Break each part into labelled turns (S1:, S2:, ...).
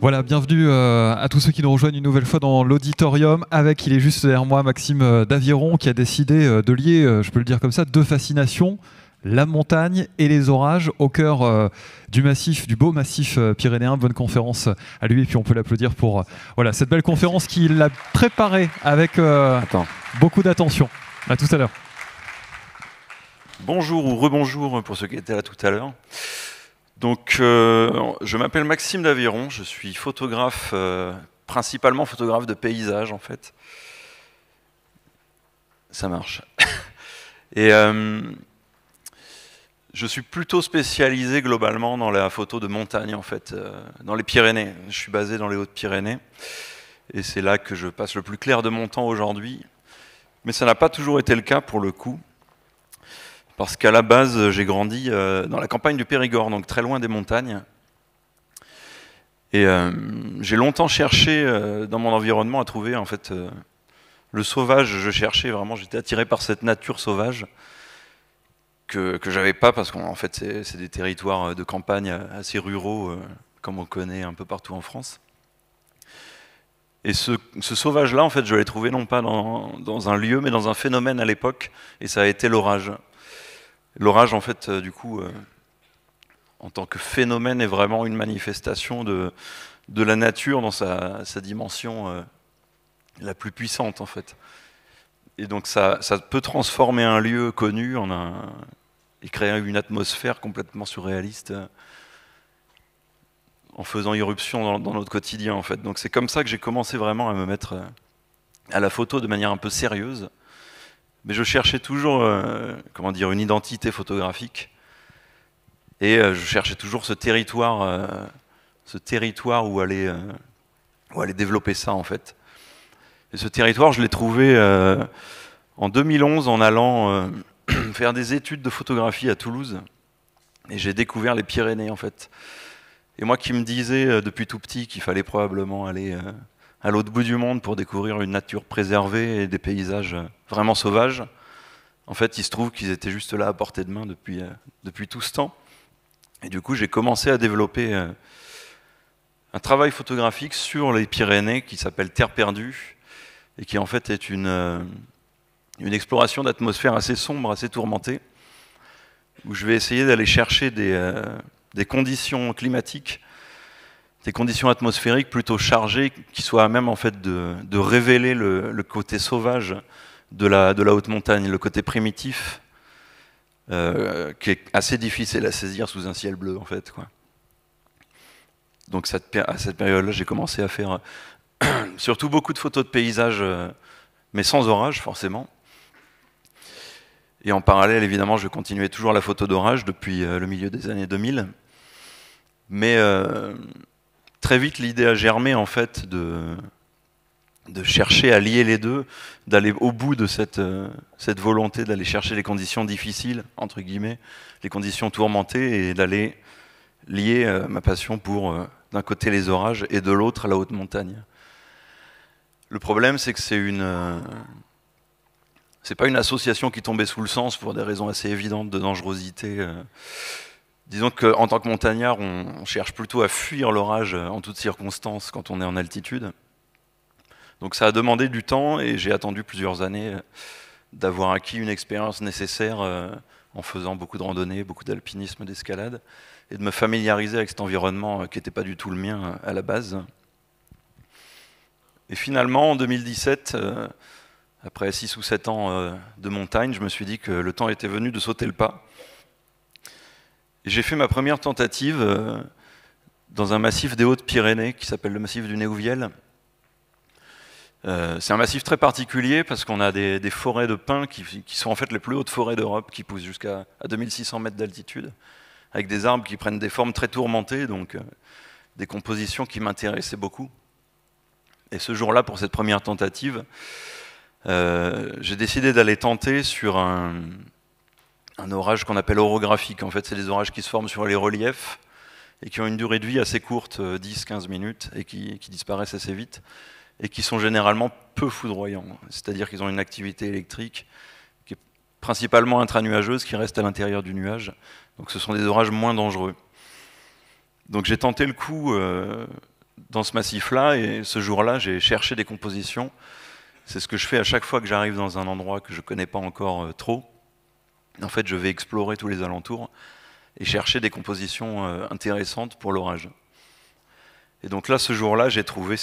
S1: Voilà, bienvenue à tous ceux qui nous rejoignent une nouvelle fois dans l'auditorium. Avec, il est juste derrière moi, Maxime d'Aviron, qui a décidé de lier, je peux le dire comme ça, deux fascinations, la montagne et les orages, au cœur du massif, du beau massif pyrénéen. Bonne conférence à lui, et puis on peut l'applaudir pour voilà, cette belle conférence qu'il a préparée avec beaucoup d'attention. À tout à l'heure.
S2: Bonjour ou rebonjour pour ceux qui étaient là tout à l'heure. Donc, je m'appelle Maxime d'Aviron, je suis photographe, principalement photographe de paysage en fait. Ça marche. Et je suis plutôt spécialisé globalement dans la photo de montagne en fait, dans les Pyrénées. Je suis basé dans les Hautes-Pyrénées et c'est là que je passe le plus clair de mon temps aujourd'hui. Mais ça n'a pas toujours été le cas pour le coup. Parce qu'à la base, j'ai grandi dans la campagne du Périgord, donc très loin des montagnes. Et j'ai longtemps cherché dans mon environnement à trouver en fait le sauvage. Je cherchais vraiment, j'étais attiré par cette nature sauvage que j'avais pas, parce qu'en fait c'est des territoires de campagne assez ruraux, comme on connaît un peu partout en France. Et ce sauvage-là, en fait, je l'ai trouvé non pas dans un lieu, mais dans un phénomène à l'époque, et ça a été l'orage. L'orage, en fait, du coup, en tant que phénomène, est vraiment une manifestation de la nature dans sa dimension la plus puissante, en fait. Et donc, ça peut transformer un lieu connu et créer une atmosphère complètement surréaliste en faisant irruption dans notre quotidien, en fait. Donc, c'est comme ça que j'ai commencé vraiment à me mettre à la photo de manière un peu sérieuse. Mais je cherchais toujours, comment dire, une identité photographique, et je cherchais toujours ce territoire où aller développer ça en fait. Et ce territoire, je l'ai trouvé en 2011 en allant faire des études de photographie à Toulouse, et j'ai découvert les Pyrénées en fait. Et moi qui me disais depuis tout petit qu'il fallait probablement aller à l'autre bout du monde pour découvrir une nature préservée et des paysages vraiment sauvages. En fait, il se trouve qu'ils étaient juste là à portée de main depuis tout ce temps. Et du coup, j'ai commencé à développer un travail photographique sur les Pyrénées qui s'appelle Terre perdue et qui en fait est une exploration d'atmosphère assez sombre, assez tourmentée, où je vais essayer d'aller chercher des conditions climatiques, des conditions atmosphériques plutôt chargées, qui soient à même en fait de révéler le côté sauvage de la haute montagne, le côté primitif, qui est assez difficile à saisir sous un ciel bleu en fait, quoi. Donc à cette période-là, j'ai commencé à faire surtout beaucoup de photos de paysages, mais sans orage forcément. Et en parallèle, évidemment, je continuais toujours la photo d'orage depuis le milieu des années 2000. Mais très vite, l'idée a germé en fait de chercher à lier les deux, d'aller au bout de cette volonté d'aller chercher les conditions difficiles, entre guillemets, les conditions tourmentées, et d'aller lier ma passion pour, d'un côté, les orages, et de l'autre, la haute montagne. Le problème, c'est que c'est pas une association qui tombait sous le sens pour des raisons assez évidentes de dangerosité. Disons qu'en tant que montagnard, on cherche plutôt à fuir l'orage en toutes circonstances quand on est en altitude. Donc ça a demandé du temps, et j'ai attendu plusieurs années d'avoir acquis une expérience nécessaire en faisant beaucoup de randonnées, beaucoup d'alpinisme, d'escalade, et de me familiariser avec cet environnement qui n'était pas du tout le mien à la base. Et finalement, en 2017, après 6 ou 7 ans de montagne, je me suis dit que le temps était venu de sauter le pas. Et j'ai fait ma première tentative dans un massif des Hautes-Pyrénées qui s'appelle le massif du Néouviel. C'est un massif très particulier parce qu'on a des forêts de pins qui sont en fait les plus hautes forêts d'Europe, qui poussent jusqu'à 2600 mètres d'altitude, avec des arbres qui prennent des formes très tourmentées, donc des compositions qui m'intéressaient beaucoup. Et ce jour-là, pour cette première tentative, j'ai décidé d'aller tenter sur un orage qu'on appelle orographique. En fait, c'est des orages qui se forment sur les reliefs et qui ont une durée de vie assez courte, 10-15 minutes, et qui disparaissent assez vite, et qui sont généralement peu foudroyants. C'est-à-dire qu'ils ont une activité électrique qui est principalement intranuageuse, qui reste à l'intérieur du nuage. Donc ce sont des orages moins dangereux. Donc j'ai tenté le coup dans ce massif-là, et ce jour-là, j'ai cherché des compositions. C'est ce que je fais à chaque fois que j'arrive dans un endroit que je ne connais pas encore trop. En fait, je vais explorer tous les alentours et chercher des compositions intéressantes pour l'orage. Et donc là, ce jour-là, j'ai trouvé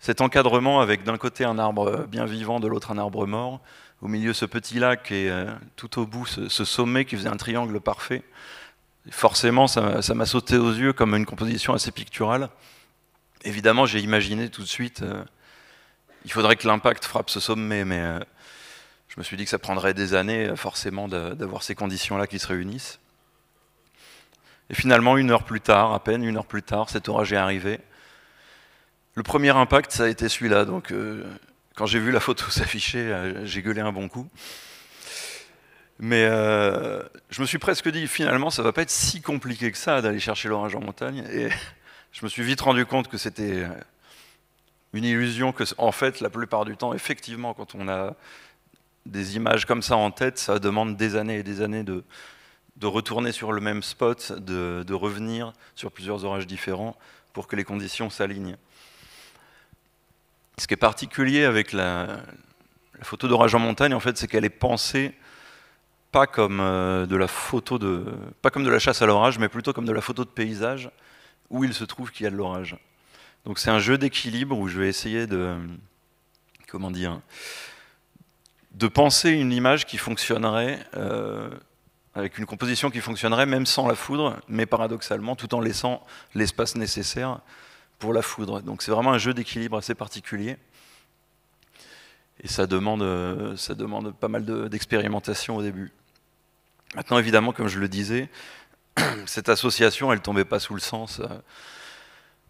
S2: cet encadrement avec d'un côté un arbre bien vivant, de l'autre un arbre mort, au milieu ce petit lac et tout au bout ce sommet qui faisait un triangle parfait. Et forcément, ça m'a sauté aux yeux comme une composition assez picturale. Évidemment, j'ai imaginé tout de suite, il faudrait que l'impact frappe ce sommet, mais je me suis dit que ça prendrait des années, forcément, d'avoir ces conditions-là qui se réunissent. Et finalement, 1 heure plus tard, à peine 1 heure plus tard, cet orage est arrivé. Le premier impact, ça a été celui-là. Donc, quand j'ai vu la photo s'afficher, j'ai gueulé un bon coup. Mais je me suis presque dit, finalement, ça va pas être si compliqué que ça d'aller chercher l'orage en montagne. Et je me suis vite rendu compte que c'était une illusion, que en fait, la plupart du temps, effectivement, quand on a des images comme ça en tête, ça demande des années et des années de retourner sur le même spot, de revenir sur plusieurs orages différents pour que les conditions s'alignent. Ce qui est particulier avec la photo d'orage en montagne, en fait, c'est qu'elle est pensée pas comme pas comme de la chasse à l'orage, mais plutôt comme de la photo de paysage où il se trouve qu'il y a de l'orage. Donc c'est un jeu d'équilibre où je vais essayer de penser une image qui fonctionnerait avec une composition qui fonctionnerait même sans la foudre, mais paradoxalement tout en laissant l'espace nécessaire pour la foudre. Donc c'est vraiment un jeu d'équilibre assez particulier. Et ça demande pas mal d'expérimentation au début. Maintenant, évidemment, comme je le disais, cette association, elle ne tombait pas sous le sens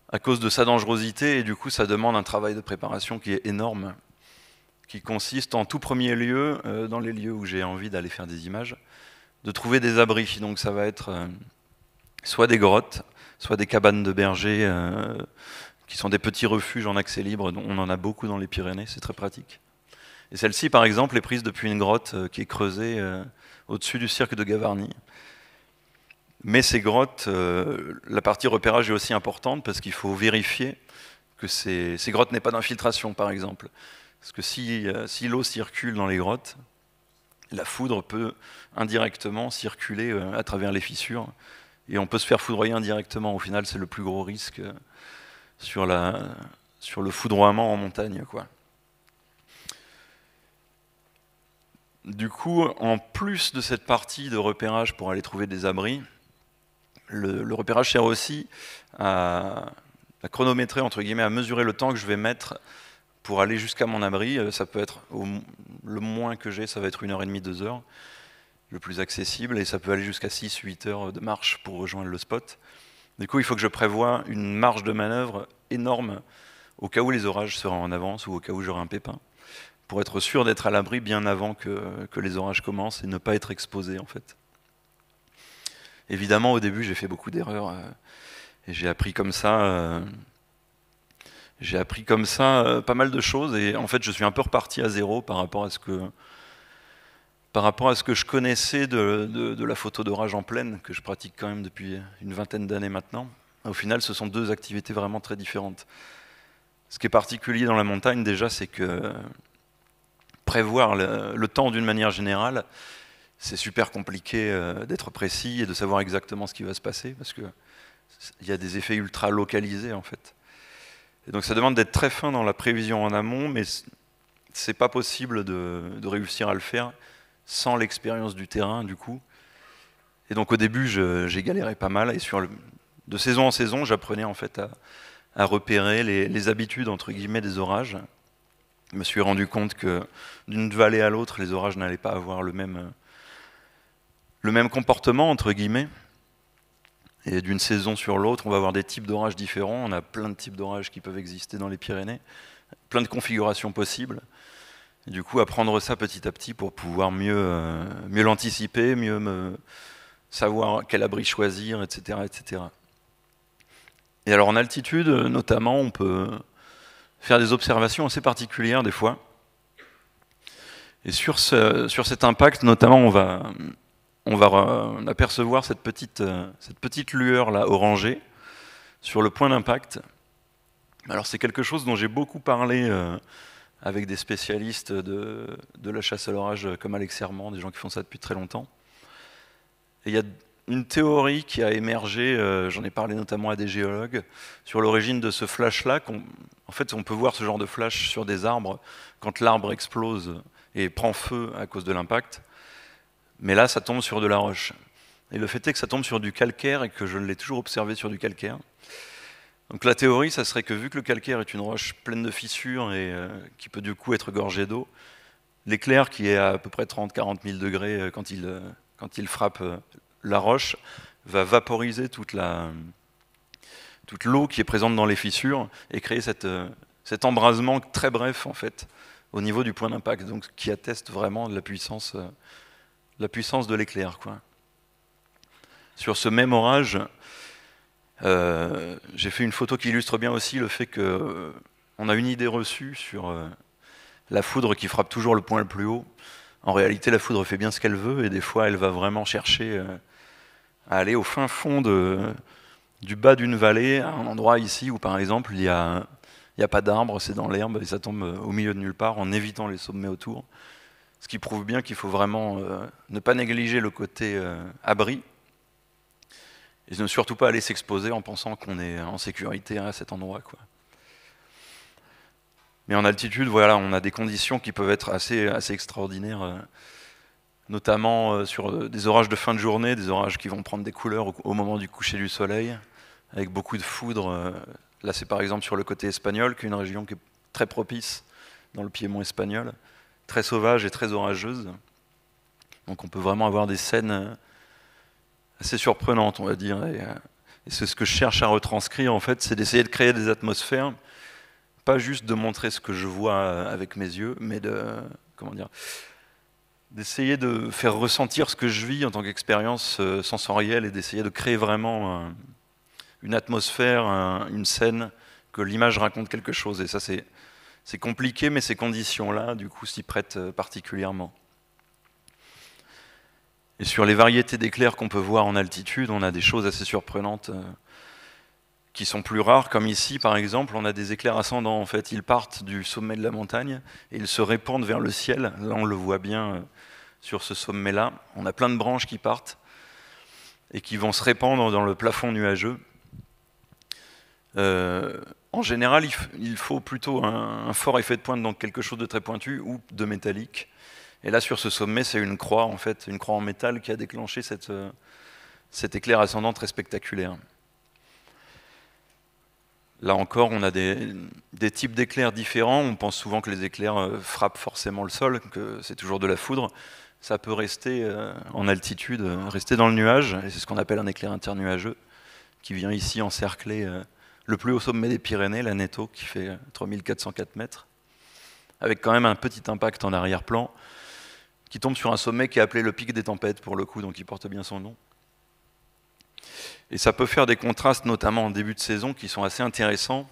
S2: à cause de sa dangerosité, et du coup, ça demande un travail de préparation qui est énorme, qui consiste en tout premier lieu, dans les lieux où j'ai envie d'aller faire des images, de trouver des abris. Donc ça va être soit des grottes, soit des cabanes de bergers, qui sont des petits refuges en accès libre. On en a beaucoup dans les Pyrénées, c'est très pratique. Et celle-ci, par exemple, est prise depuis une grotte qui est creusée au-dessus du cirque de Gavarnie. Mais ces grottes, la partie repérage est aussi importante parce qu'il faut vérifier que ces grottes n'aient pas d'infiltration, par exemple. Parce que si l'eau circule dans les grottes, la foudre peut indirectement circuler à travers les fissures et on peut se faire foudroyer indirectement. Au final, c'est le plus gros risque sur le foudroiement en montagne, quoi. Du coup, en plus de cette partie de repérage pour aller trouver des abris, le repérage sert aussi à chronométrer, entre guillemets, à mesurer le temps que je vais mettre pour aller jusqu'à mon abri. Ça peut être, le moins que j'ai, ça va être 1h30, 2 heures, le plus accessible, et ça peut aller jusqu'à 6-8 heures de marche pour rejoindre le spot. Du coup, il faut que je prévoie une marge de manœuvre énorme au cas où les orages seraient en avance ou au cas où j'aurai un pépin, pour être sûr d'être à l'abri bien avant que les orages commencent et ne pas être exposé, en fait. Évidemment, au début, j'ai fait beaucoup d'erreurs et j'ai appris comme ça pas mal de choses, et en fait, je suis un peu reparti à zéro par rapport à ce que je connaissais de la photo d'orage en plaine, que je pratique quand même depuis une vingtaine d'années maintenant. Au final, ce sont deux activités vraiment très différentes. Ce qui est particulier dans la montagne, déjà, c'est que prévoir le temps d'une manière générale, c'est super compliqué d'être précis et de savoir exactement ce qui va se passer, parce qu'il y a des effets ultra localisés, en fait. Et donc ça demande d'être très fin dans la prévision en amont, mais c'est pas possible de réussir à le faire sans l'expérience du terrain, du coup. Et donc au début, j'ai galéré pas mal, et de saison en saison, j'apprenais en fait à repérer les habitudes, entre guillemets, des orages. Je me suis rendu compte que d'une vallée à l'autre, les orages n'allaient pas avoir le même comportement, entre guillemets. Et d'une saison sur l'autre, on va avoir des types d'orages différents. On a plein de types d'orages qui peuvent exister dans les Pyrénées, plein de configurations possibles. Et du coup, apprendre ça petit à petit pour pouvoir mieux l'anticiper, mieux savoir quel abri choisir, etc., etc. Et alors en altitude, notamment, on peut faire des observations assez particulières des fois. Et sur cet impact, notamment, on va apercevoir cette petite lueur là orangée. sur le point d'impact. Alors c'est quelque chose dont j'ai beaucoup parlé avec des spécialistes de la chasse à l'orage comme Alex Serment, des gens qui font ça depuis très longtemps. Et il y a une théorie qui a émergé, j'en ai parlé notamment à des géologues, sur l'origine de ce flash-là. En fait, on peut voir ce genre de flash sur des arbres quand l'arbre explose et prend feu à cause de l'impact. Mais là, ça tombe sur de la roche. Et le fait est que ça tombe sur du calcaire et que je l'ai toujours observé sur du calcaire. Donc la théorie, ça serait que vu que le calcaire est une roche pleine de fissures et qui peut du coup être gorgée d'eau, l'éclair qui est à peu près 30-40 000 degrés quand il frappe la roche va vaporiser toute l'eau qui est présente dans les fissures et créer cet embrasement très bref en fait au niveau du point d'impact, donc qui atteste vraiment de la puissance de l'éclair, quoi. Sur ce même orage, j'ai fait une photo qui illustre bien aussi le fait qu'on a une idée reçue sur la foudre qui frappe toujours le point le plus haut. En réalité, la foudre fait bien ce qu'elle veut et des fois, elle va vraiment chercher à aller au fin fond du bas d'une vallée, à un endroit ici où, par exemple, il n'y a pas d'arbre, c'est dans l'herbe et ça tombe au milieu de nulle part en évitant les sommets autour. Ce qui prouve bien qu'il faut vraiment ne pas négliger le côté abri et ne surtout pas aller s'exposer en pensant qu'on est en sécurité à cet endroit, quoi. Mais en altitude, voilà, on a des conditions qui peuvent être assez extraordinaires, notamment sur des orages de fin de journée, des orages qui vont prendre des couleurs au moment du coucher du soleil, avec beaucoup de foudre. Là, c'est par exemple sur le côté espagnol, qui est une région qui est très propice dans le Piémont espagnol, très sauvage et très orageuse. Donc on peut vraiment avoir des scènes assez surprenantes, on va dire. Et c'est ce que je cherche à retranscrire, en fait, c'est d'essayer de créer des atmosphères, pas juste de montrer ce que je vois avec mes yeux, mais d'essayer de faire ressentir ce que je vis en tant qu'expérience sensorielle et d'essayer de créer vraiment une atmosphère, une scène, que l'image raconte quelque chose. Et ça, c'est compliqué, mais ces conditions-là, du coup, s'y prêtent particulièrement. Et sur les variétés d'éclairs qu'on peut voir en altitude, on a des choses assez surprenantes qui sont plus rares, comme ici, par exemple, on a des éclairs ascendants. En fait, ils partent du sommet de la montagne et ils se répandent vers le ciel. Là, on le voit bien sur ce sommet-là. On a plein de branches qui partent et qui vont se répandre dans le plafond nuageux. En général, il faut plutôt un fort effet de pointe, donc quelque chose de très pointu ou de métallique. Et là, sur ce sommet, c'est une croix, en fait, une croix en métal qui a déclenché cet éclair ascendant très spectaculaire. Là encore, on a des types d'éclairs différents. On pense souvent que les éclairs frappent forcément le sol, que c'est toujours de la foudre. Ça peut rester en altitude, rester dans le nuage, et c'est ce qu'on appelle un éclair internuageux, qui vient ici encercler le plus haut sommet des Pyrénées, l'Aneto, qui fait 3404 mètres, avec quand même un petit impact en arrière-plan, qui tombe sur un sommet qui est appelé le pic des tempêtes, pour le coup, donc il porte bien son nom. Et ça peut faire des contrastes, notamment en début de saison, qui sont assez intéressants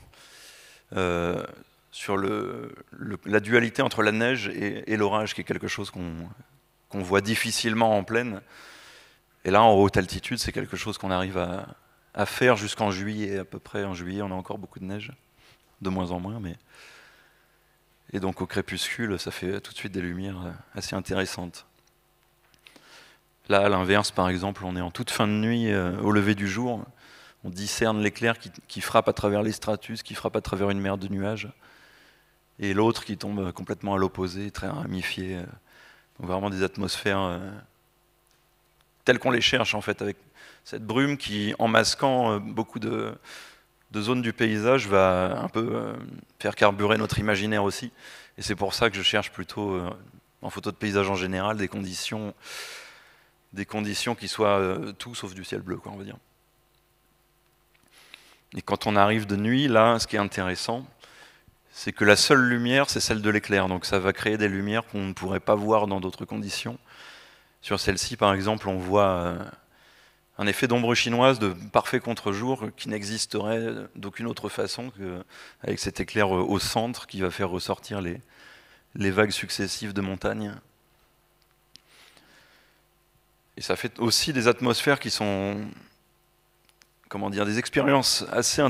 S2: sur la dualité entre la neige et l'orage, qui est quelque chose qu'on voit difficilement en plaine. Et là, en haute altitude, c'est quelque chose qu'on arrive à faire jusqu'en juillet, à peu près. En juillet, on a encore beaucoup de neige, de moins en moins. Et donc au crépuscule, ça fait tout de suite des lumières assez intéressantes. Là, à l'inverse, par exemple, on est en toute fin de nuit, au lever du jour. On discerne l'éclair qui frappe à travers les stratus, qui frappe à travers une mer de nuages, et l'autre qui tombe complètement à l'opposé, très ramifié. Donc vraiment des atmosphères telles qu'on les cherche, en fait, avec cette brume qui, en masquant beaucoup de zones du paysage, va un peu faire carburer notre imaginaire aussi. Et c'est pour ça que je cherche plutôt, en photo de paysage en général, des conditions qui soient tout sauf du ciel bleu, quoi, on va dire. Et quand on arrive de nuit, là, ce qui est intéressant, c'est que la seule lumière, c'est celle de l'éclair. Donc ça va créer des lumières qu'on ne pourrait pas voir dans d'autres conditions. Sur celle-ci, par exemple, on voit un effet d'ombre chinoise de parfait contre-jour qui n'existerait d'aucune autre façon qu'avec cet éclair au centre qui va faire ressortir les vagues successives de montagne. Et ça fait aussi des atmosphères qui sont des expériences assez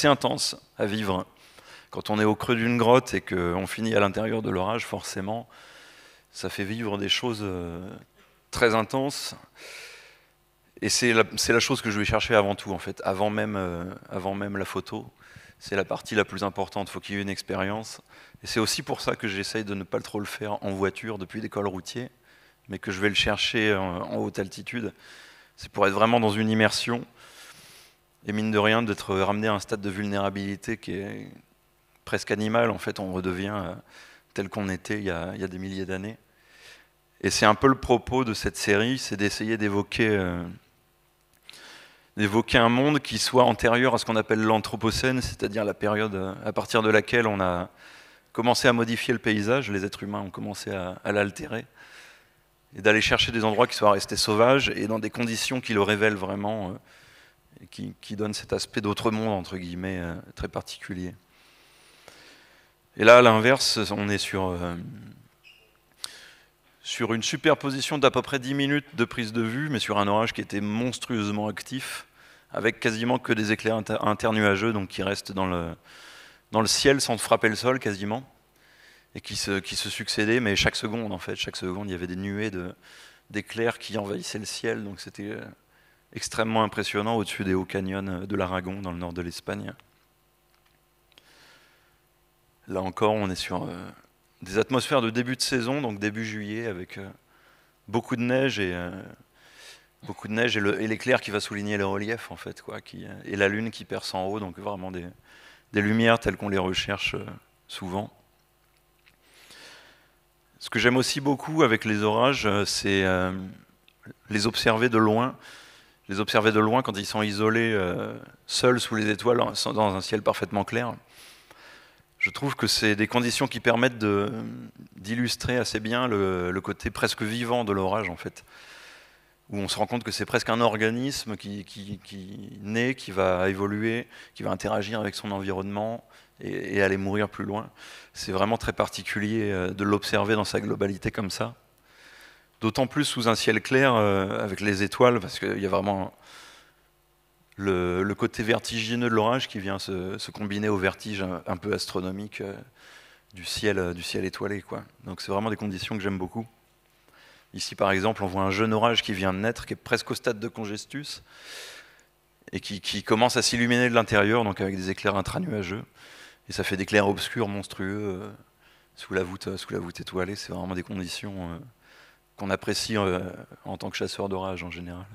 S2: intenses à vivre. Quand on est au creux d'une grotte et qu'on finit à l'intérieur de l'orage, forcément, ça fait vivre des choses très intenses. Et c'est la chose que je vais chercher avant tout, en fait, avant même la photo. C'est la partie la plus importante, il faut qu'il y ait une expérience. Et c'est aussi pour ça que j'essaye de ne pas trop le faire en voiture depuis des cols routiers, mais que je vais le chercher en haute altitude. C'est pour être vraiment dans une immersion, et mine de rien, d'être ramené à un stade de vulnérabilité qui est presque animal. En fait, on redevient tel qu'on était il y a des milliers d'années. Et c'est un peu le propos de cette série, c'est d'essayer d'évoquer un monde qui soit antérieur à ce qu'on appelle l'Anthropocène, c'est-à-dire la période à partir de laquelle on a commencé à modifier le paysage, les êtres humains ont commencé à l'altérer, et d'aller chercher des endroits qui soient restés sauvages et dans des conditions qui le révèlent vraiment, et qui donnent cet aspect d'autre monde, entre guillemets, très particulier. Et là, à l'inverse, on est sur une superposition d'à peu près 10 minutes de prise de vue, mais sur un orage qui était monstrueusement actif, avec quasiment que des éclairs internuageux, donc qui restent dans le ciel sans frapper le sol quasiment, et qui se succédaient, mais chaque seconde, en fait, chaque seconde, il y avait des nuées d'éclairs qui envahissaient le ciel, donc c'était extrêmement impressionnant au-dessus des hauts canyons de l'Aragon, dans le nord de l'Espagne. Là encore, on est sur des atmosphères de début de saison, donc début juillet, avec beaucoup de neige et l'éclair qui va souligner le relief, en fait, quoi, et la lune qui perce en haut, donc vraiment des lumières telles qu'on les recherche souvent. Ce que j'aime aussi beaucoup avec les orages, c'est les observer de loin. Les observer de loin quand ils sont isolés, seuls sous les étoiles, dans un ciel parfaitement clair. Je trouve que c'est des conditions qui permettent d'illustrer assez bien le côté presque vivant de l'orage, en fait. Où on se rend compte que c'est presque un organisme qui naît, qui va évoluer, qui va interagir avec son environnement et aller mourir plus loin. C'est vraiment très particulier de l'observer dans sa globalité comme ça. D'autant plus sous un ciel clair, avec les étoiles, parce qu'il y a vraiment le côté vertigineux de l'orage qui vient se combiner au vertige un peu astronomique du ciel étoilé, quoi. Donc c'est vraiment des conditions que j'aime beaucoup. Ici, par exemple, on voit un jeune orage qui vient de naître, qui est presque au stade de congestus, et qui commence à s'illuminer de l'intérieur, donc avec des éclairs intranuageux. Et ça fait des clairs obscurs monstrueux sous la voûte étoilée. C'est vraiment des conditions qu'on apprécie en tant que chasseur d'orage en général.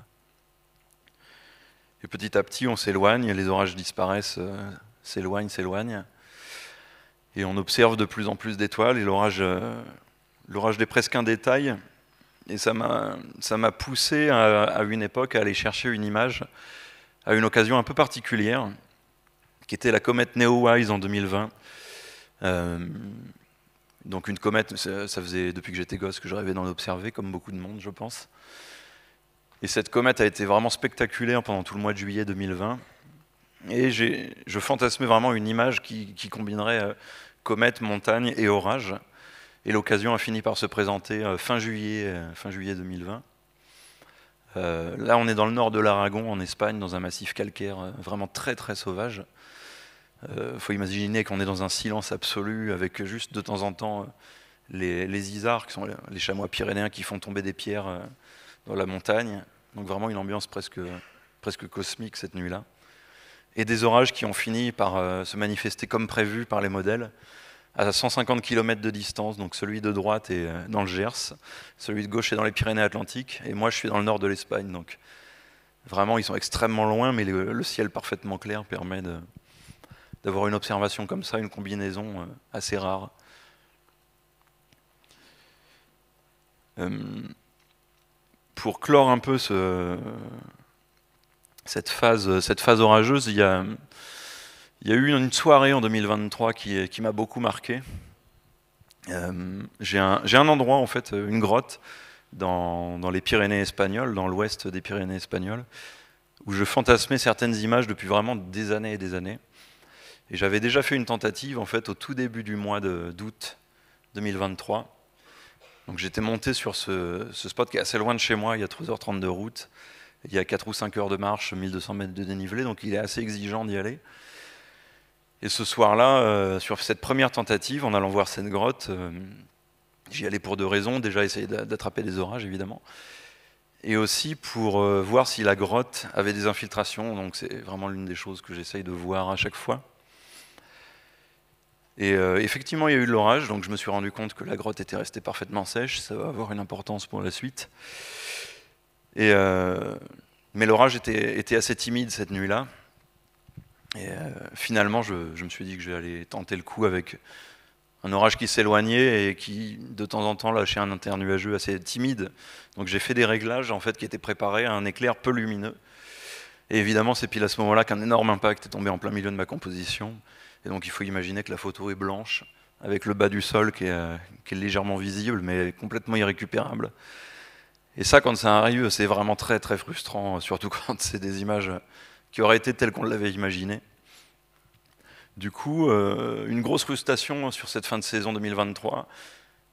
S2: Et petit à petit, on s'éloigne, les orages disparaissent, s'éloignent. Et on observe de plus en plus d'étoiles, et l'orage n'est presque qu'un détail. Et ça m'a poussé à une époque à aller chercher une image à une occasion un peu particulière, qui était la comète Neowise en 2020. Donc une comète, ça faisait depuis que j'étais gosse que je rêvais d'en observer, comme beaucoup de monde, je pense. Et cette comète a été vraiment spectaculaire pendant tout le mois de juillet 2020. Et je fantasmais vraiment une image qui combinerait comète, montagne et orage. Et l'occasion a fini par se présenter fin juillet 2020. Là, on est dans le nord de l'Aragon, en Espagne, dans un massif calcaire vraiment très très sauvage. Faut imaginer qu'on est dans un silence absolu, avec juste de temps en temps les isards, qui sont les chamois pyrénéens qui font tomber des pierres dans la montagne. Donc vraiment une ambiance presque cosmique cette nuit-là. Et des orages qui ont fini par se manifester comme prévu par les modèles, à 150 km de distance. Donc celui de droite est dans le Gers, celui de gauche est dans les Pyrénées-Atlantiques, et moi je suis dans le nord de l'Espagne. Donc vraiment ils sont extrêmement loin, mais le ciel parfaitement clair permet d'avoir une observation comme ça, une combinaison assez rare. Pour clore un peu cette phase orageuse, il y a eu une soirée en 2023 qui m'a beaucoup marqué. J'ai un endroit, en fait, une grotte dans les Pyrénées espagnoles, dans l'ouest des Pyrénées espagnoles, où je fantasmais certaines images depuis vraiment des années et des années. Et j'avais déjà fait une tentative, en fait, au tout début du mois d'août 2023. Donc j'étais monté sur ce spot qui est assez loin de chez moi, il y a 3h30 de route. Il y a 4 ou 5 heures de marche, 1200 mètres de dénivelé, donc il est assez exigeant d'y aller. Et ce soir-là, sur cette première tentative, en allant voir cette grotte, j'y allais pour 2 raisons. Déjà, essayer d'attraper des orages, évidemment. Et aussi pour voir si la grotte avait des infiltrations. Donc c'est vraiment l'une des choses que j'essaye de voir à chaque fois. Et effectivement, il y a eu de l'orage, donc je me suis rendu compte que la grotte était restée parfaitement sèche. Ça va avoir une importance pour la suite. Mais l'orage était assez timide cette nuit-là. Et finalement, je me suis dit que j'allais tenter le coup avec un orage qui s'éloignait et qui, de temps en temps, lâchait un internuageux assez timide. Donc j'ai fait des réglages en fait, qui étaient préparés à un éclair peu lumineux. Et évidemment, c'est pile à ce moment-là qu'un énorme impact est tombé en plein milieu de ma composition. Et donc il faut imaginer que la photo est blanche, avec le bas du sol qui est légèrement visible, mais complètement irrécupérable. Et ça, quand ça arrive, c'est vraiment très très frustrant, surtout quand c'est des images qui auraient été telles qu'on l'avait imaginé. Du coup, une grosse frustration sur cette fin de saison 2023.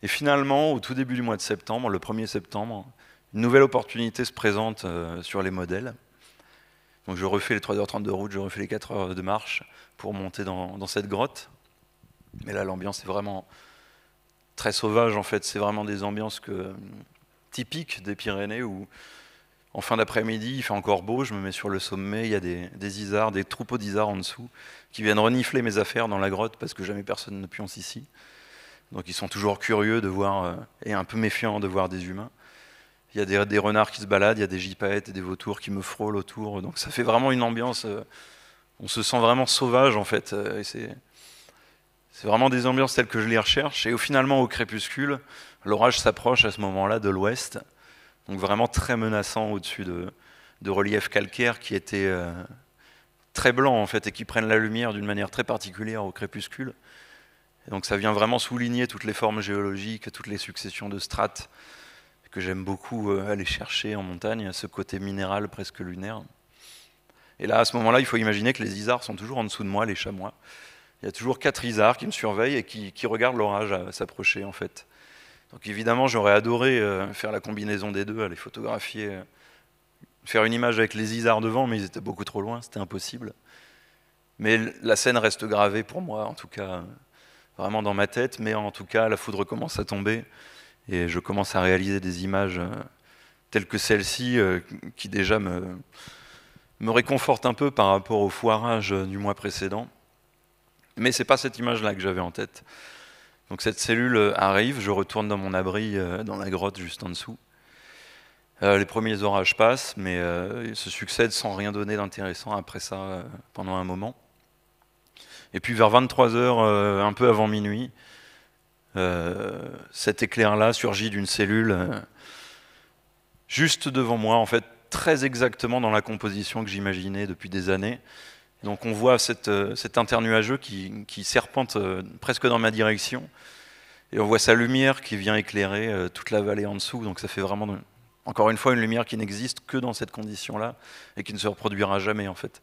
S2: Et finalement, au tout début du mois de septembre, le 1er septembre, une nouvelle opportunité se présente sur les modèles. Donc je refais les 3h30 de route, je refais les 4 heures de marche pour monter dans cette grotte. Mais là, l'ambiance est vraiment très sauvage, en fait. C'est vraiment des ambiances typiques des Pyrénées où, en fin d'après-midi, il fait encore beau, je me mets sur le sommet, il y a des isards, des troupeaux d'isards en dessous, qui viennent renifler mes affaires dans la grotte parce que jamais personne ne pionce ici. Donc ils sont toujours curieux de voir, et un peu méfiants de voir des humains. Il y a des renards qui se baladent, il y a des gypaètes et des vautours qui me frôlent autour. Donc ça fait vraiment une ambiance, on se sent vraiment sauvage en fait. Et c'est vraiment des ambiances telles que je les recherche. Et finalement, au crépuscule, l'orage s'approche à ce moment-là de l'ouest. Donc vraiment très menaçant au-dessus de reliefs calcaires qui étaient très blancs en fait et qui prennent la lumière d'une manière très particulière au crépuscule. Et donc ça vient vraiment souligner toutes les formes géologiques, toutes les successions de strates que j'aime beaucoup aller chercher en montagne, ce côté minéral presque lunaire. Et là, à ce moment-là, il faut imaginer que les isards sont toujours en dessous de moi, les chamois. Il y a toujours 4 isards qui me surveillent et qui regardent l'orage s'approcher en fait. Donc évidemment, j'aurais adoré faire la combinaison des deux, aller photographier, faire une image avec les isards devant, mais ils étaient beaucoup trop loin, c'était impossible. Mais la scène reste gravée pour moi, en tout cas, vraiment dans ma tête, mais en tout cas, la foudre commence à tomber, et je commence à réaliser des images telles que celle-ci, qui déjà me réconfortent un peu par rapport au foirage du mois précédent. Mais c'est pas cette image-là que j'avais en tête. Donc cette cellule arrive, je retourne dans mon abri, dans la grotte juste en dessous. Les premiers orages passent, mais ils se succèdent sans rien donner d'intéressant après ça, pendant un moment. Et puis vers 23h, un peu avant minuit, cet éclair-là surgit d'une cellule juste devant moi, en fait, très exactement dans la composition que j'imaginais depuis des années. Donc on voit cet internuageux qui serpente presque dans ma direction, et on voit sa lumière qui vient éclairer toute la vallée en dessous, donc ça fait vraiment, encore une fois, une lumière qui n'existe que dans cette condition-là, et qui ne se reproduira jamais en fait.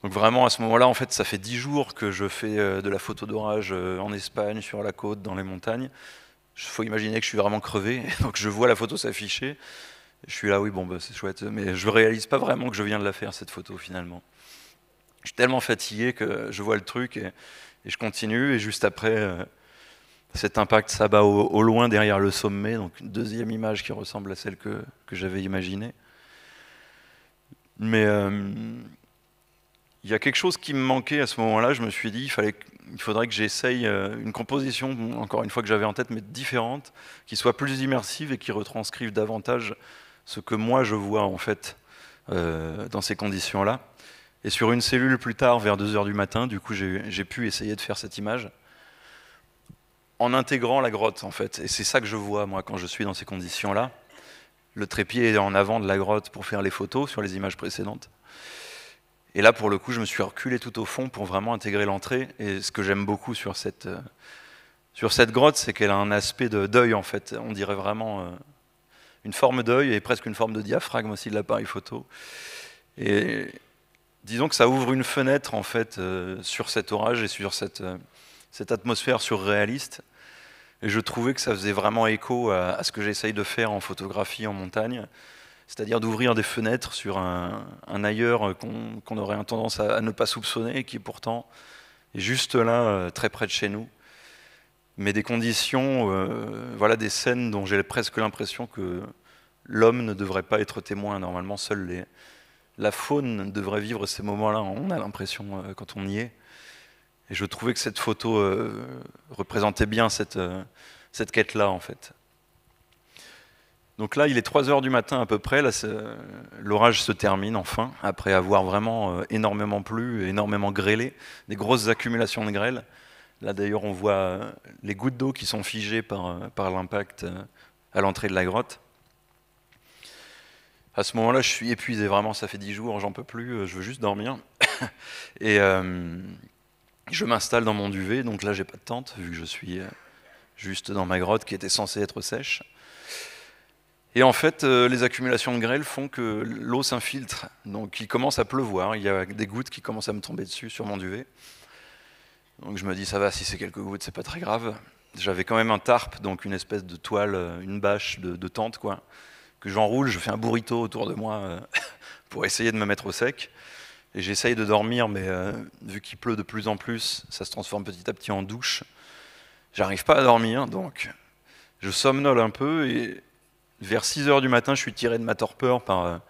S2: Donc vraiment à ce moment-là, en fait, ça fait 10 jours que je fais de la photo d'orage en Espagne, sur la côte, dans les montagnes. Il faut imaginer que je suis vraiment crevé, donc je vois la photo s'afficher. Je suis là, oui, bon, bah, c'est chouette, mais je ne réalise pas vraiment que je viens de la faire, cette photo, finalement. Je suis tellement fatigué que je vois le truc et je continue, et juste après, cet impact s'abat au loin derrière le sommet, donc une deuxième image qui ressemble à celle que j'avais imaginée. Mais il y a quelque chose qui me manquait à ce moment-là, je me suis dit, il faudrait que j'essaye une composition, encore une fois que j'avais en tête, mais différente, qui soit plus immersive et qui retranscrive davantage ce que moi je vois en fait dans ces conditions-là. Et sur une cellule plus tard, vers 2h du matin, du coup j'ai pu essayer de faire cette image en intégrant la grotte en fait. Et c'est ça que je vois moi quand je suis dans ces conditions-là. Le trépied est en avant de la grotte pour faire les photos sur les images précédentes. Et là pour le coup je me suis reculé tout au fond pour vraiment intégrer l'entrée. Et ce que j'aime beaucoup sur cette grotte, c'est qu'elle a un aspect de deuil en fait. On dirait vraiment une forme d'œil et presque une forme de diaphragme aussi de l'appareil photo. Et disons que ça ouvre une fenêtre en fait sur cet orage et sur cette atmosphère surréaliste. Et je trouvais que ça faisait vraiment écho à ce que j'essaye de faire en photographie en montagne. c'est-à-dire d'ouvrir des fenêtres sur un ailleurs qu'on aurait tendance à ne pas soupçonner, qui pourtant est juste là, très près de chez nous. Mais des conditions, voilà, des scènes dont j'ai presque l'impression que l'homme ne devrait pas être témoin. Normalement, seule la faune devrait vivre ces moments-là, on a l'impression quand on y est. Et je trouvais que cette photo représentait bien cette quête-là, en fait. Donc là, il est 3 h du matin à peu près, l'orage se termine enfin, après avoir vraiment énormément plu, énormément grêlé, des grosses accumulations de grêle. Là d'ailleurs, on voit les gouttes d'eau qui sont figées par l'impact à l'entrée de la grotte. À ce moment-là, je suis épuisé, vraiment, ça fait 10 jours, j'en peux plus, je veux juste dormir. Et je m'installe dans mon duvet, donc là j'ai pas de tente, vu que je suis juste dans ma grotte qui était censée être sèche. Et en fait, les accumulations de grêle font que l'eau s'infiltre, donc il commence à pleuvoir, il y a des gouttes qui commencent à me tomber dessus sur mon duvet. Donc je me dis, ça va, si c'est quelques gouttes, c'est pas très grave. J'avais quand même un tarp, donc une espèce de toile, une bâche de tente, quoi, que j'enroule, je fais un burrito autour de moi pour essayer de me mettre au sec. Et j'essaye de dormir, mais vu qu'il pleut de plus en plus, ça se transforme petit à petit en douche. J'arrive pas à dormir, donc je somnole un peu, et vers 6 h du matin, je suis tiré de ma torpeur par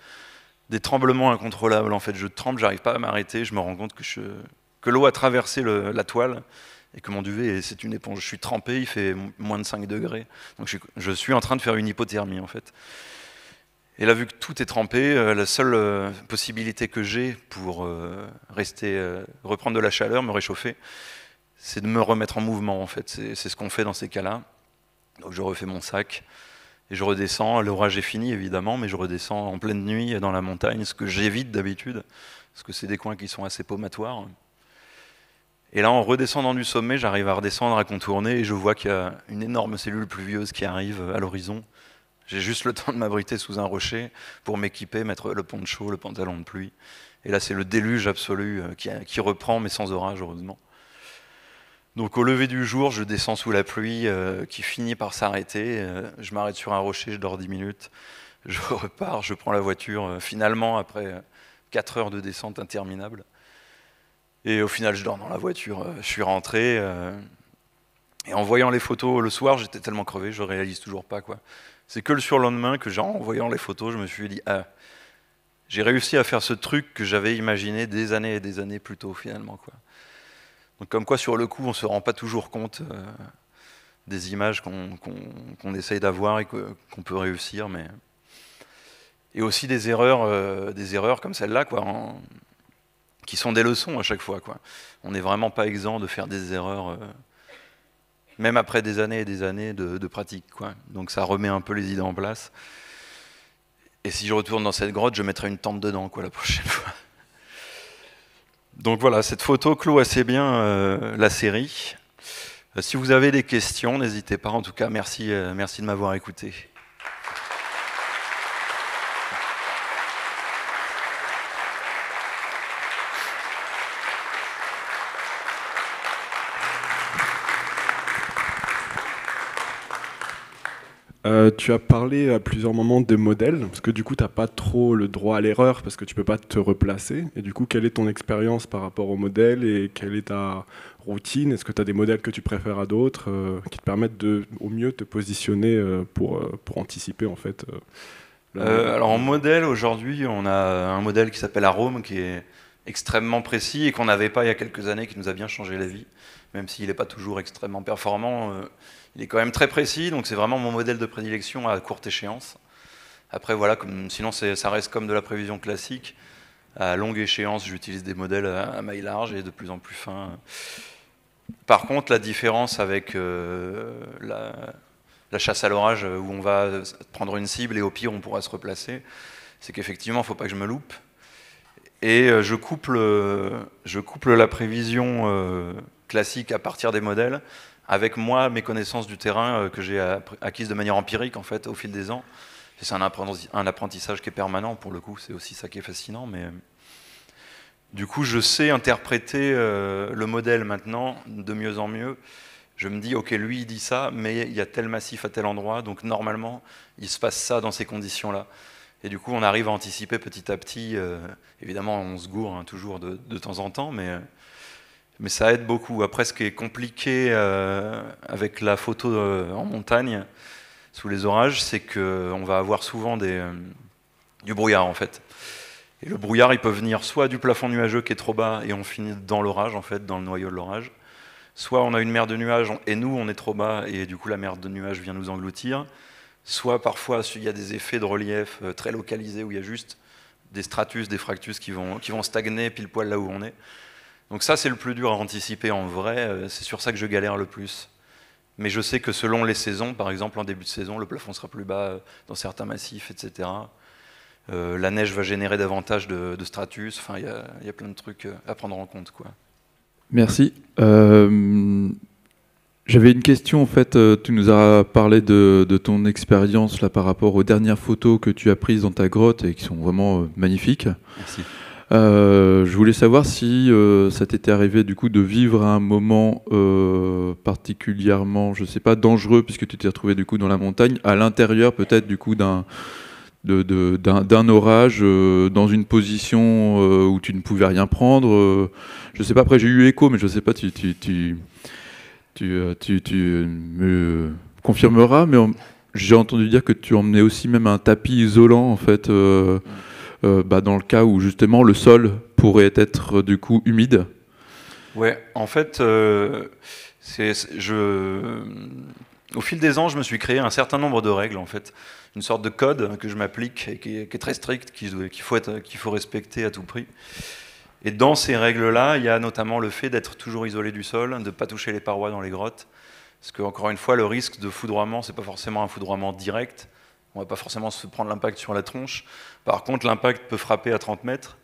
S2: des tremblements incontrôlables. En fait, je tremble, j'arrive pas à m'arrêter, je me rends compte que l'eau a traversé la toile, et que mon duvet, c'est une éponge. Je suis trempé, il fait moins de 5 degrés. Donc je suis en train de faire une hypothermie, en fait. Et là, vu que tout est trempé, la seule possibilité que j'ai pour reprendre de la chaleur, me réchauffer, c'est de me remettre en mouvement, en fait. C'est ce qu'on fait dans ces cas-là. Donc je refais mon sac et je redescends. L'orage est fini, évidemment, mais je redescends en pleine nuit dans la montagne, ce que j'évite d'habitude, parce que c'est des coins qui sont assez paumatoires. Et là, en redescendant du sommet, j'arrive à redescendre, à contourner, et je vois qu'il y a une énorme cellule pluvieuse qui arrive à l'horizon. J'ai juste le temps de m'abriter sous un rocher pour m'équiper, mettre le poncho, le pantalon de pluie. Et là, c'est le déluge absolu qui reprend, mais sans orage, heureusement. Donc au lever du jour, je descends sous la pluie qui finit par s'arrêter. Je m'arrête sur un rocher, je dors 10 minutes. Je repars, je prends la voiture, finalement, après 4 heures de descente interminable. Et au final, je dors dans la voiture. Je suis rentré. Et en voyant les photos le soir, j'étais tellement crevé, je réalise toujours pas, quoi. C'est que le surlendemain que, genre, en voyant les photos, je me suis dit, ah, j'ai réussi à faire ce truc que j'avais imaginé des années et des années plus tôt, finalement, quoi. Donc comme quoi, sur le coup, on se rend pas toujours compte des images qu'on essaye d'avoir et qu'on peut réussir, mais... Et aussi des erreurs comme celle-là, quoi, qui sont des leçons à chaque fois, quoi. On n'est vraiment pas exempt de faire des erreurs... même après des années et des années de pratique, quoi. Donc ça remet un peu les idées en place. Et si je retourne dans cette grotte, je mettrai une tente dedans, quoi, la prochaine fois. Donc voilà, cette photo clôt assez bien la série. Si vous avez des questions, n'hésitez pas. En tout cas, merci de m'avoir écouté.
S3: Tu as parlé à plusieurs moments des modèles, parce que du coup, tu n'as pas trop le droit à l'erreur, parce que tu ne peux pas te replacer. Et du coup, quelle est ton expérience par rapport aux modèles et quelle est ta routine? Est-ce que tu as des modèles que tu préfères à d'autres qui te permettent de, au mieux, te positionner pour anticiper, en fait
S2: alors en modèle, aujourd'hui, on a un modèle qui s'appelle Arome, qui est extrêmement précis et qu'on n'avait pas il y a quelques années, qui nous a bien changé la vie, même s'il n'est pas toujours extrêmement performant. Il est quand même très précis, donc c'est vraiment mon modèle de prédilection à courte échéance. Après, voilà, sinon ça reste comme de la prévision classique. À longue échéance, j'utilise des modèles à maille large et de plus en plus fins. Par contre, la différence avec la chasse à l'orage, où on va prendre une cible et au pire on pourra se replacer, c'est qu'effectivement, il ne faut pas que je me loupe. Et je couple la prévision classique à partir des modèles avec moi, mes connaissances du terrain que j'ai acquises de manière empirique, en fait, au fil des ans. C'est un apprentissage qui est permanent, pour le coup, c'est aussi ça qui est fascinant. Mais du coup, je sais interpréter le modèle maintenant de mieux en mieux. Je me dis, ok, lui, il dit ça, mais il y a tel massif à tel endroit, donc normalement, il se passe ça dans ces conditions-là. Et du coup, on arrive à anticiper petit à petit. Évidemment, on se gourre hein, toujours de temps en temps, mais ça aide beaucoup. Après, ce qui est compliqué avec la photo en montagne, sous les orages, c'est qu'on va avoir souvent du brouillard, en fait. Et le brouillard, il peut venir soit du plafond nuageux qui est trop bas et on finit dans l'orage, en fait, dans le noyau de l'orage. Soit on a une mer de nuages et nous, on est trop bas et du coup, la mer de nuages vient nous engloutir. Soit parfois, il y a des effets de relief très localisés où il y a juste des stratus, des fractus qui vont stagner pile poil là où on est. Donc ça, c'est le plus dur à anticiper en vrai. C'est sur ça que je galère le plus. Mais je sais que selon les saisons, par exemple, en début de saison, le plafond sera plus bas dans certains massifs, etc. La neige va générer davantage de stratus. Enfin, il y a plein de trucs à prendre en compte, quoi.
S4: Merci. J'avais une question, en fait, tu nous as parlé de ton expérience là, par rapport aux dernières photos que tu as prises dans ta grotte et qui sont vraiment magnifiques.
S2: Merci.
S4: Je voulais savoir si ça t'était arrivé du coup de vivre un moment particulièrement, je sais pas, dangereux, puisque tu t'es retrouvé du coup dans la montagne, à l'intérieur peut-être du coup d'un orage, dans une position où tu ne pouvais rien prendre. Je sais pas, après j'ai eu écho, mais je sais pas, tu me confirmeras, mais j'ai entendu dire que tu emmenais aussi même un tapis isolant en fait, dans le cas où justement le sol pourrait être du coup humide.
S2: Ouais, en fait, au fil des ans, je me suis créé un certain nombre de règles en fait, une sorte de code que je m'applique et qui est très strict, qu'il faut respecter à tout prix. Et dans ces règles-là, il y a notamment le fait d'être toujours isolé du sol, de ne pas toucher les parois dans les grottes. Parce que, encore une fois, le risque de foudroiement, c'est pas forcément un foudroiement direct. On va pas forcément se prendre l'impact sur la tronche. Par contre, l'impact peut frapper à 30 mètres.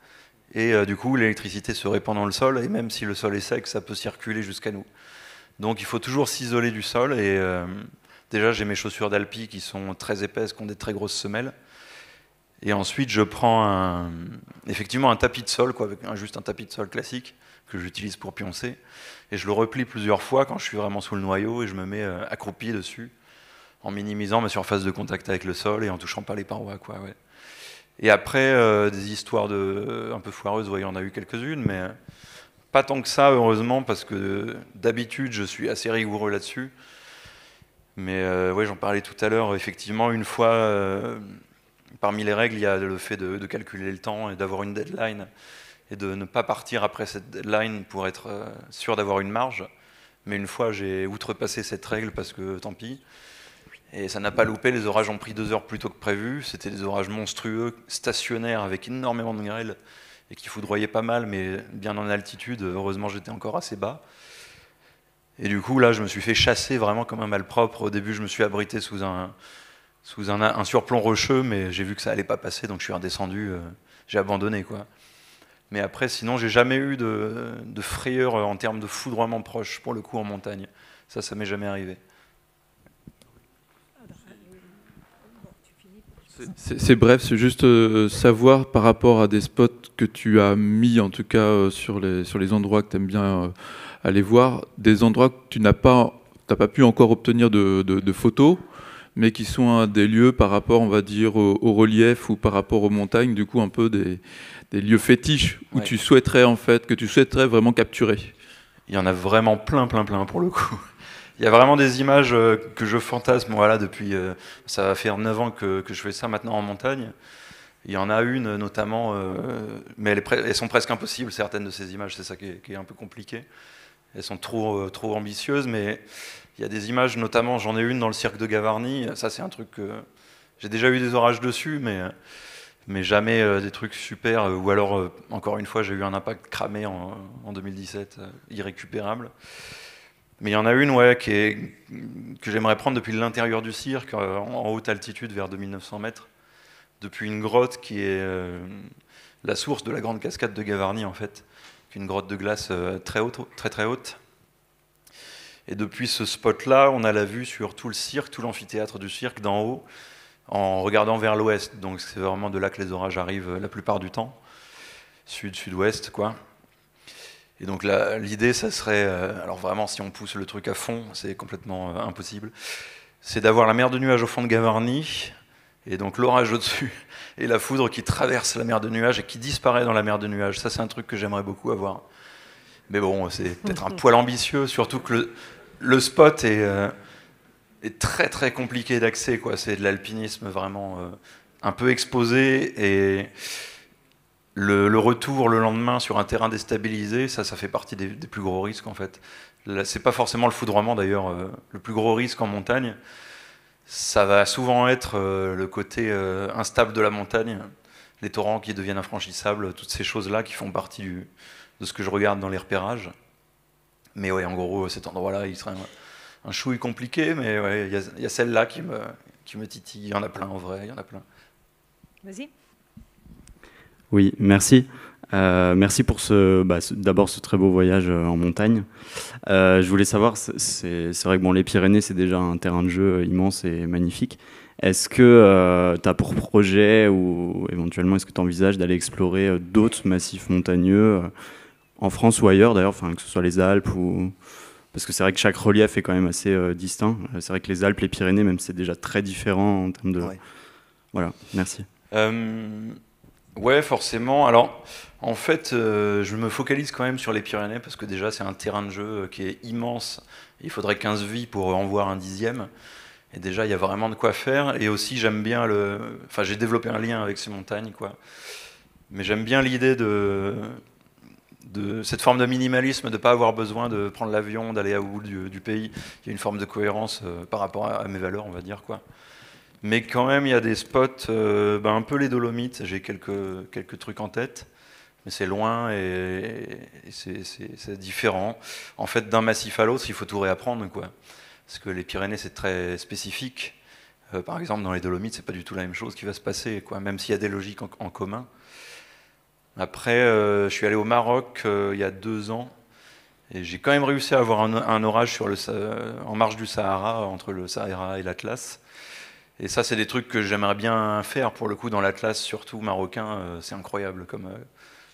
S2: Et du coup, l'électricité se répand dans le sol. Et même si le sol est sec, ça peut circuler jusqu'à nous. Donc, il faut toujours s'isoler du sol. Et déjà, j'ai mes chaussures d'alpi qui sont très épaisses, qui ont des très grosses semelles. Et ensuite, je prends effectivement un tapis de sol, quoi, avec juste un tapis de sol classique que j'utilise pour pioncer. Et je le replie plusieurs fois quand je suis vraiment sous le noyau et je me mets accroupi dessus, en minimisant ma surface de contact avec le sol et en touchant pas les parois, quoi, ouais. Et après, des histoires un peu foireuses, ouais, il y en a eu quelques-unes, mais pas tant que ça, heureusement, parce que d'habitude, je suis assez rigoureux là-dessus. Mais ouais, j'en parlais tout à l'heure, effectivement, une fois... Parmi les règles, il y a le fait de calculer le temps et d'avoir une deadline et de ne pas partir après cette deadline pour être sûr d'avoir une marge. Mais une fois, j'ai outrepassé cette règle parce que tant pis. Et ça n'a pas loupé, les orages ont pris 2 heures plus tôt que prévu. C'était des orages monstrueux, stationnaires, avec énormément de grêle et qui foudroyaient pas mal, mais bien en altitude. Heureusement, j'étais encore assez bas. Et du coup, là, je me suis fait chasser vraiment comme un malpropre. Au début, je me suis abrité sous un surplomb rocheux, mais j'ai vu que ça allait pas passer, donc je suis redescendu, j'ai abandonné, quoi. Mais après, sinon, j'ai jamais eu de frayeur en termes de foudroiement proche, pour le coup, en montagne. Ça m'est jamais arrivé.
S4: C'est bref, c'est juste savoir par rapport à des spots que tu as mis, en tout cas sur les endroits que tu aimes bien aller voir, des endroits que tu n'as pas pu encore obtenir de photos, mais qui sont des lieux par rapport, on va dire, au relief ou par rapport aux montagnes, du coup un peu des lieux fétiches où tu souhaiterais en fait, que tu souhaiterais vraiment capturer.
S2: Il y en a vraiment plein pour le coup. Il y a vraiment des images que je fantasme, voilà, depuis, ça va faire 9 ans que je fais ça maintenant en montagne. Il y en a une notamment, mais elles sont presque impossibles, certaines de ces images, c'est ça qui est un peu compliqué. Elles sont trop ambitieuses, mais il y a des images, notamment, j'en ai une dans le cirque de Gavarnie. Ça, c'est un truc que j'ai déjà eu des orages dessus, mais jamais des trucs super. Ou alors, encore une fois, j'ai eu un impact cramé en 2017, irrécupérable. Mais il y en a une, ouais, que j'aimerais prendre depuis l'intérieur du cirque, en haute altitude, vers 2900 mètres, depuis une grotte qui est la source de la grande cascade de Gavarnie, en fait, qui est une grotte de glace très haute. Et depuis ce spot-là, on a la vue sur tout le cirque, tout l'amphithéâtre du cirque d'en haut, en regardant vers l'ouest. Donc c'est vraiment de là que les orages arrivent la plupart du temps. Sud-ouest, quoi. Et donc l'idée, ça serait, alors vraiment si on pousse le truc à fond, c'est complètement impossible, c'est d'avoir la mer de nuages au fond de Gavarnie, Et donc l'orage au-dessus et la foudre qui traverse la mer de nuages et qui disparaît dans la mer de nuages. Ça, c'est un truc que j'aimerais beaucoup avoir. Mais bon, c'est peut-être un poil ambitieux, surtout que le spot est très très compliqué d'accès, quoi. C'est de l'alpinisme vraiment un peu exposé, et le retour le lendemain sur un terrain déstabilisé, ça fait partie des plus gros risques en fait. C'est pas forcément le foudroiement d'ailleurs, le plus gros risque en montagne. Ça va souvent être le côté instable de la montagne, les torrents qui deviennent infranchissables, toutes ces choses-là qui font partie de ce que je regarde dans les repérages. Mais ouais, en gros, cet endroit-là, il serait un chouille compliqué, mais ouais, il y a celle-là qui me titille. Il y en a plein en vrai, il y en a plein.
S5: Vas-y.
S6: Oui, merci. Merci pour d'abord ce très beau voyage en montagne. Je voulais savoir, c'est vrai que bon, les Pyrénées, c'est déjà un terrain de jeu immense et magnifique. Est-ce que tu as pour projet, ou éventuellement est-ce que tu envisages d'aller explorer d'autres massifs montagneux en France ou ailleurs d'ailleurs, que ce soit les Alpes ou... Parce que c'est vrai que chaque relief est quand même assez distinct. C'est vrai que les Alpes, les Pyrénées, même, c'est déjà très différent en termes de... Ouais. Voilà, merci.
S2: Ouais, forcément. Alors, en fait, je me focalise quand même sur les Pyrénées parce que déjà, c'est un terrain de jeu qui est immense. Il faudrait 15 vies pour en voir un 10e. Et déjà, il y a vraiment de quoi faire. Et aussi, j'aime bien Enfin, j'ai développé un lien avec ces montagnes, quoi. Mais j'aime bien l'idée de cette forme de minimalisme, de ne pas avoir besoin de prendre l'avion, d'aller à bout du pays. Il y a une forme de cohérence par rapport à mes valeurs, on va dire, quoi. Mais quand même, il y a des spots, un peu les Dolomites, j'ai quelques trucs en tête, mais c'est loin et c'est différent. En fait, d'un massif à l'autre, il faut tout réapprendre, quoi. Parce que les Pyrénées, c'est très spécifique. Par exemple, dans les Dolomites, c'est pas du tout la même chose qui va se passer, quoi, même s'il y a des logiques en commun. Après, je suis allé au Maroc il y a 2 ans, et j'ai quand même réussi à avoir un orage en marge du Sahara, entre le Sahara et l'Atlas. Et ça, c'est des trucs que j'aimerais bien faire, pour le coup, dans l'Atlas, surtout marocain. C'est incroyable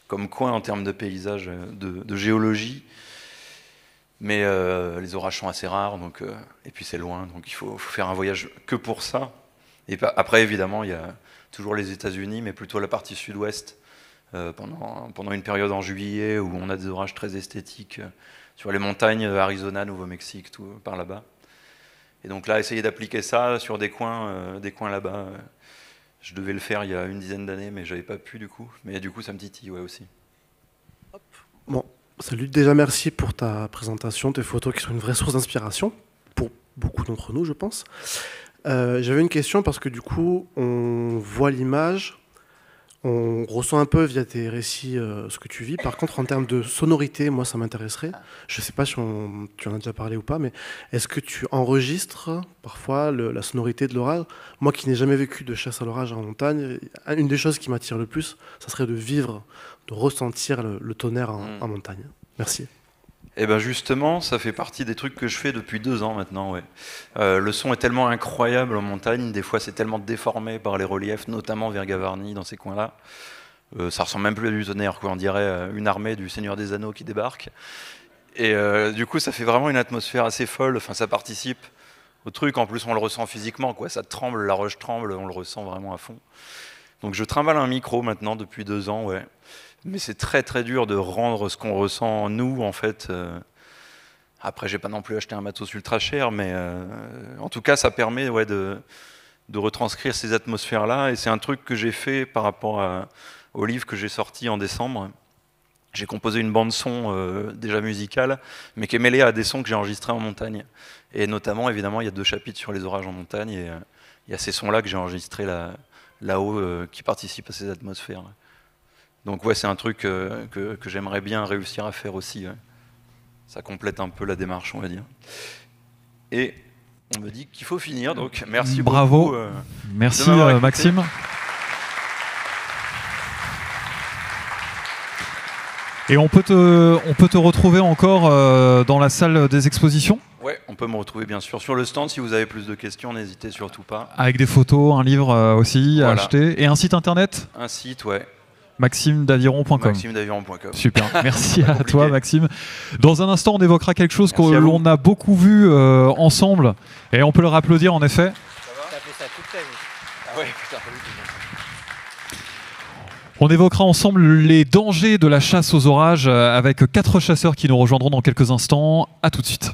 S2: comme coin en termes de paysage, de géologie. Mais les orages sont assez rares, et puis c'est loin, donc il faut faire un voyage que pour ça. Et après, évidemment, il y a toujours les États-Unis, mais plutôt la partie sud-ouest, pendant une période en juillet où on a des orages très esthétiques sur les montagnes, Arizona, Nouveau-Mexique, tout par là-bas. Et donc là, essayer d'appliquer ça sur des coins là-bas. Je devais le faire il y a une dizaine d'années, mais j'avais pas pu du coup. Mais du coup, ça me titille, ouais, aussi.
S7: Hop. Bon, salut, déjà merci pour ta présentation, tes photos qui sont une vraie source d'inspiration pour beaucoup d'entre nous, je pense. J'avais une question parce que du coup, on voit l'image, on ressent un peu via tes récits ce que tu vis. Par contre, en termes de sonorité, moi, ça m'intéresserait. Je ne sais pas si tu en as déjà parlé ou pas, mais est-ce que tu enregistres parfois la sonorité de l'orage? Moi qui n'ai jamais vécu de chasse à l'orage en montagne, une des choses qui m'attire le plus, ça serait de vivre, de ressentir le tonnerre en montagne. Merci.
S2: Eh ben justement, ça fait partie des trucs que je fais depuis 2 ans maintenant. Ouais. Le son est tellement incroyable en montagne, des fois c'est tellement déformé par les reliefs, notamment vers Gavarnie, dans ces coins-là. Ça ressemble même plus à du tonnerre, quoi. On dirait une armée du Seigneur des Anneaux qui débarque. Et du coup, ça fait vraiment une atmosphère assez folle. Enfin, ça participe au truc. En plus, on le ressent physiquement, quoi. Ça tremble, la roche tremble, on le ressent vraiment à fond. Donc je trimballe un micro maintenant depuis 2 ans, ouais. Mais c'est très très dur de rendre ce qu'on ressent nous, en fait. Après, j'ai pas non plus acheté un matos ultra cher, mais en tout cas, ça permet de retranscrire ces atmosphères-là. Et c'est un truc que j'ai fait par rapport au livre que j'ai sorti en décembre. J'ai composé une bande-son déjà musicale, mais qui est mêlée à des sons que j'ai enregistrés en montagne. Et notamment, évidemment, il y a 2 chapitres sur les orages en montagne, et il y a ces sons-là que j'ai enregistrés là-haut qui participent à ces atmosphères. Donc ouais, c'est un truc que j'aimerais bien réussir à faire aussi. Ouais. Ça complète un peu la démarche, on va dire. Et on me dit qu'il faut finir, donc merci
S1: Bravo.
S2: beaucoup.
S1: Merci Maxime. Et on peut te retrouver encore dans la salle des expositions ?
S2: Ouais, on peut me retrouver bien sûr sur le stand. Si vous avez plus de questions, n'hésitez surtout pas.
S1: Avec des photos, un livre aussi à acheter. Et un site internet ?
S2: Un site, ouais.
S1: MaximeDaviron.com.
S2: MaximeDaviron.com.
S1: Super, merci à toi Maxime. Dans un instant, on évoquera quelque chose que l'on a beaucoup vu ensemble, et on peut leur applaudir en effet.
S5: Ça va ? T'as fait ça toute ta vie.
S1: On évoquera ensemble les dangers de la chasse aux orages avec 4 chasseurs qui nous rejoindront dans quelques instants. À tout de suite.